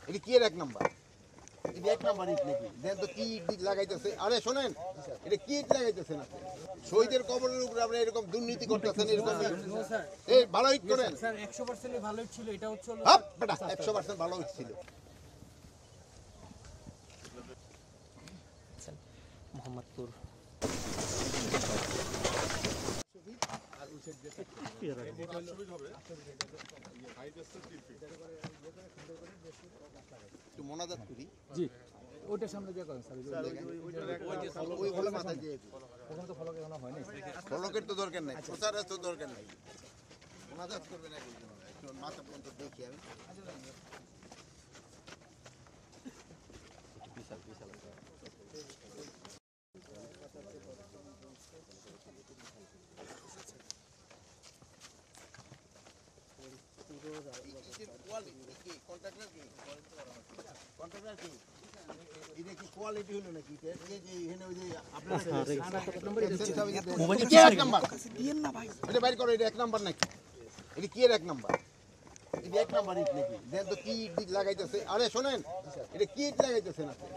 এটা কি এর এক নাম্বার? এটা এক নাম্বার ইট নাকি? দেন তো কি ইট লাগাইতেছে? আরে শোনেন, এটা কি ইট লাগাইতেছেন আপনি? শহীদের কবরের উপরে আপনি এরকম দুর্নীতি করতেছেন, এরকম এই ভালো ইট করেন স্যার 100% ভালো ছিল। এটা হচ্ছে হাপ বেটা 100% ভালো ইট ছিল। মোহাম্মদপুর একটু মোনাজাত করি। জি ওইটার সামনে দিয়ে করেন স্যার। ওই হলো মাথায় দিয়ে ওখানে তো ফলক এখনো হয়নি। ফলকের তো দরকার নাই, প্রচারের তো দরকার নাই। মোনাজাত করবেন একটু মাথা পর্যন্ত দেখি আমি। কোয়ালিটি হলো নাকি? বাইর করো, এটা এক নাম্বার নাকি? এটা কি এর এক নাম্বার? এটা এক নাম্বার ইট নাকি? দেন তো কি ইট লাগাইতেছে? আরে শোনেন, এটা কি ইট লাগাইতেছেন আপনি?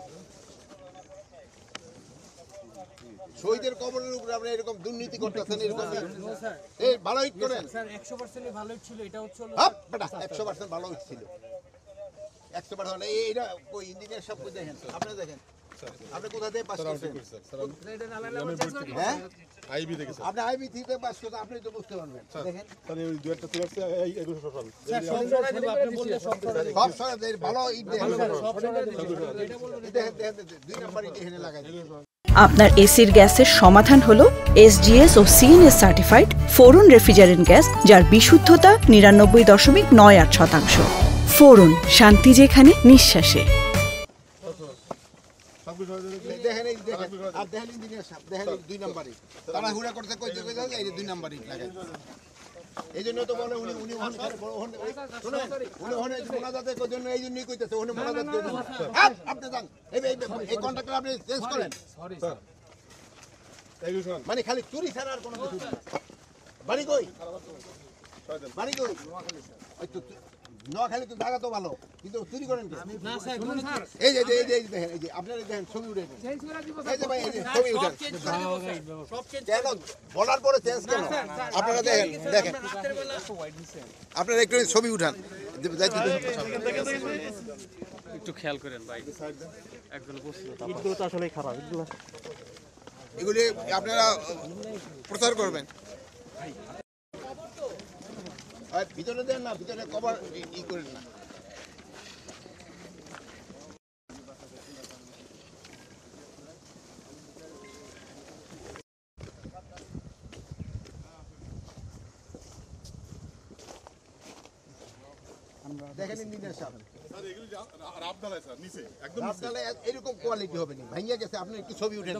শহীদের কবরের উপরে আপনি এরকম দুর্নীতি করতেছেন, এরকম এই ভালো ইট করেন স্যার 100% ভালো ছিল। এটা হচ্ছে হাপ বেটা 100% ভালো ইট ছিল। 100% এইটা কই ইঞ্জিনিয়ার সব কই দেখেন, আপনি দেখেন আপনি কোথা থেকে পাস করছেন? হ্যাঁ আইবি দেখেছে আপনি আইবি থেকে পাস করছেন, আপনি তো বুঝতে পারবেন। দেখেন তাহলে ওই দুই একটা তুলে আসছে এই এগুলো সব স্যার সব সরাই দেব। আপনি বললে সব সরাই দেব। সব সরাই ভালো ইট দেখেন, সব সরাই দেব। এটা বলবেন দেখেন দুই নাম্বার ইট এখানে লাগাই দিন। আপনার এসির গ্যাসের সমাধান হলো SGS ও CNS সার্টিফাইড ফোরন রেফ্রিজারেন্ট গ্যাস, যার বিশুদ্ধতা 99.98%। ফোরন, শান্তি যেখানে নিঃশ্বাসে। দেখেন এই দেখেন, আর দেখেন ইঞ্জিনিয়ার সাহেব, দেখেন দুই নাম্বার ইট তারা হুড়া করতে কইতে এই দুই নাম্বার ইট লাগাই। এই জন্য তো বলে উনি উনি শুনেন উনি ওখানে মোনাজাতের জন্য এই জন্যই কইতেছে উনি মোনাজাত করবেন। আপনি যান এই কন্ট্রাক্টর আপনি চেঞ্জ করেন। সরি স্যার এগুলো শোন মানে খালি চুরি ছাড়া আর কোনো কিছু না। বাড়ি কই? বাড়ি কই? ওই তো নোয়াখালী তো জায়গা তো ভালো, কিন্তু চুরি করেন কি? না স্যার কোন স্যার এই যে দেখেন, এই যে আপনারা দেখেন ছবি উঠে চেঞ্জ করে দিব এই যে ভাই এই যে ছবি উঠেন চেঞ্জ করে দিব সব চেঞ্জ কেন বলার পরে চেঞ্জ কেন? আপনারা দেখেন দেখেন রাতের বেলা আপনারা একটু ছবি উঠান যাইতে একটু খেয়াল করেন ভাই। একজন বসছিল ইটগুলো তো আসলেই খারাপ ইটগুলো এগুলি আপনারা প্রচার করবেন। আর ভিতরে দেন না, ভিতরে কভার ই করেন না। দেখেন ইঞ্জিনিয়ার সাহেব, স্যার এগুলো রাবদালায় স্যার নিচে একদম আপনারা এরকম কোয়ালিটি হবে না, ভাঙিয়া গেছে। আপনি একটু ছবি উঠে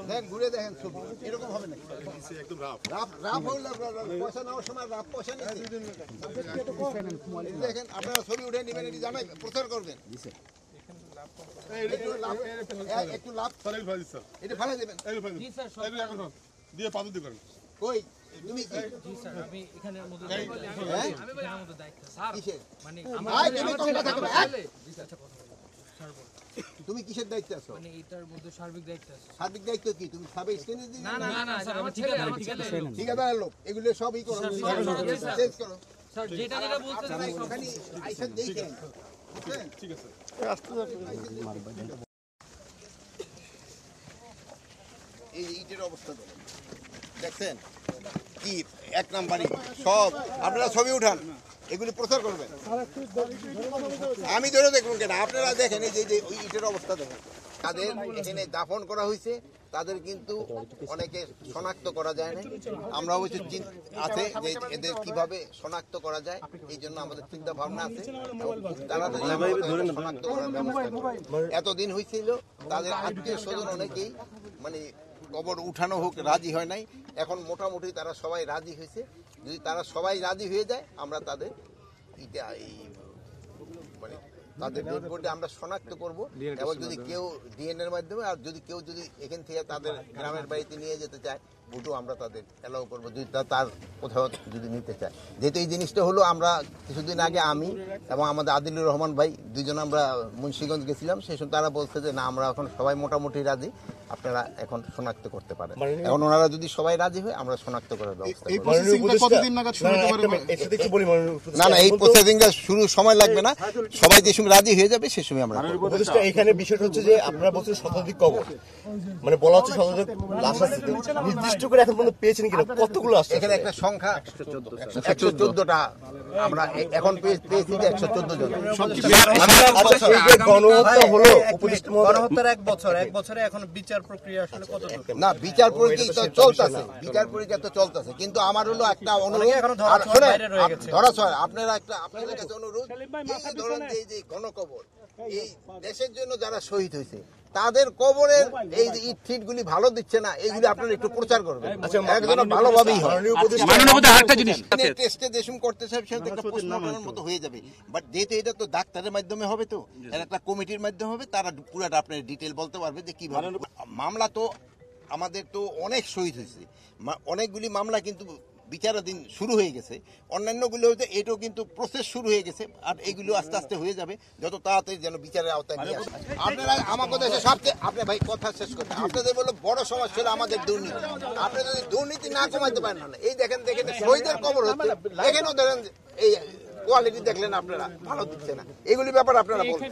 দেখেন, ঘুরে দেখেন ছবি, এরকম হবে না। নিচে একদম রাব রাফ হইলে পয়সা নেওয়ার সময় রাফ পয়সা নিচ্ছে। দেখেন আপনারা ছবি উঠে নেবেন, এটি জানাই প্রচার করবেন। একটু লাভ স্যার এগুলো ফেলে দিন স্যার এটা ফেলে দেবেন। এগুলো ফেলে দিন জি স্যার সব এগুলো এখন শোন দিয়ে পাথর দিয়ে করেন কই তুমি কি জি স্যার আমি এখানের মধ্যে হ্যাঁ? এখানের মধ্যে দায়িত্ব স্যার কিসের? মানে আয়, তুমি কোন কথা বলো? জি স্যার আচ্ছা কথা বলুন। স্যার বলুন। তুমি কিসের দায়িত্বে আছো? মানে এটার মধ্যে সার্বিক দায়িত্ব আছে। সার্বিক দায়িত্ব কি? তুমি সাবে স্টেনে দিন না স্যার আমি ঠিকাদার ঠিকাদার লোক, এগুলো সবই করো, চেঞ্জ করো। স্যার যেটা যেটা বলতেছেন আপনারা ওখানে আইসা দেখেন, বুঝছেন? ঠিক আছে এই ইটের অবস্থা দেখছেন কি এক নাম্বারই সব। আপনারা ছবি উঠান, এগুলি প্রচার করবেন। আমি ধরে দেখুন কেন, আপনারা দেখেন এই যে ওই ইটের অবস্থা দেখেন। তাদের এখানে দাফন করা হয়েছে, তাদের কিন্তু অনেকে শনাক্ত করা যায় না। আমরা অবশ্য আছে যে এদের কিভাবে শনাক্ত করা যায়, এই জন্য আমাদের চিন্তা ভাবনা আছে। তাড়াতাড়ি শনাক্ত করার ব্যবস্থা করব। এতদিন হয়েছিল তাদের আত্মীয় স্বজন অনেকেই মানে কবর উঠানো হোক রাজি হয় নাই, এখন মোটামুটি তারা সবাই রাজি হয়েছে। যদি তারা সবাই রাজি হয়ে যায়, আমরা তাদের মানে তাদের ডেড বডি আমরা শনাক্ত করব। এবং যদি কেউ ডিএনএর মাধ্যমে, আর যদি কেউ যদি এখান থেকে তাদের গ্রামের বাড়িতে নিয়ে যেতে চায়, ভোটও আমরা তাদের অ্যালাউ করবো যদি তার কোথাও যদি নিতে চায়। যেহেতু এই জিনিসটা হলো, আমরা কিছুদিন আগে আমি এবং আমাদের আদিলুর রহমান ভাই দুইজন আমরা মুন্সিগঞ্জ গেছিলাম, সেই সময় তারা বলছে যে না, আমরা এখন সবাই মোটামুটি রাজি, আপনারা এখন শনাক্ত করতে পারেন। এখন ওনারা যদি সবাই রাজি হয় আমরা শনাক্ত করার ব্যবস্থা এই করব। প্রসেসিংটা কতদিন নাগাদ শুরু হতে পারে? না না, এই প্রসেসিংটা শুরু সময় লাগবে না, সবাই যে সময় রাজি হয়ে যাবে সে সময় আমরা করব। উপদেষ্টা, এখানে বিষয়টা হচ্ছে যে আপনারা বলছেন শতাধিক কবর, মানে বলা হচ্ছে শতাধিক লাশ আছে, নির্দিষ্ট করে এখন পর্যন্ত পেয়েছেন কিনা, কতগুলো আসছে? এখানে একটা সংখ্যা 114টা আমরা এখন পেয়েছি যে 114 জন। আচ্ছা, এই যে গণহত্যা হলো, উপদেষ্টা মহোদয়, গণহত্যার এক বছরে এখন বিচার প্রক্রিয়া আসলে কতটুকু? না, বিচার প্রক্রিয়া তো চলতেছে, বিচার প্রক্রিয়া তো চলতেছে, কিন্তু আমার হলো একটা অনুরোধ, এখনো ধরাছোঁয়ার বাইরে রয়ে গেছে। ধরাছোঁয়া আপনারা একটা আপনাদের কাছে অনুরোধ, এই ধরেন যে এই যে গণকবর, এই দেশের জন্য যারা শহীদ হয়েছে তাদের কবরের এই যে ইট ফিট গুলি ভালো দিচ্ছে না, এইগুলি আপনারা একটু প্রচার করবেন, একজন ভালোভাবেই হয়। টেস্টে দেশম করতে চাই সেটা একটা পোস্টমর্টমের মতো হয়ে যাবে, বাট যেহেতু এটা তো ডাক্তারের মাধ্যমে হবে, তো এর একটা কমিটির মাধ্যমে হবে, তারা পুরাটা আপনার ডিটেল বলতে পারবে যে কিভাবে। মামলা তো আমাদের তো অনেক শহীদ হয়েছে, অনেকগুলি মামলা কিন্তু বিচারাধীন শুরু হয়ে গেছে, অন্যান্যগুলো হচ্ছে এটাও কিন্তু প্রসেস শুরু হয়ে গেছে, আর এগুলো আস্তে আস্তে হয়ে যাবে যত তাড়াতাড়ি যেন বিচারের আওতায় নিয়ে আসে। আপনারা আমাকে দেশে সবচেয়ে, আপনি ভাই কথা শেষ করতে, আপনাদের বলো বড় সমস্যা হলো আমাদের দুর্নীতি। আপনি যদি দুর্নীতি না কমাইতে পারেন না, এই দেখেন শহীদের কবর হচ্ছে, এখানেও দেখেন এই কোয়ালিটি দেখলেন আপনারা ভালো দিচ্ছে না, এগুলি ব্যাপার আপনারা বলবেন।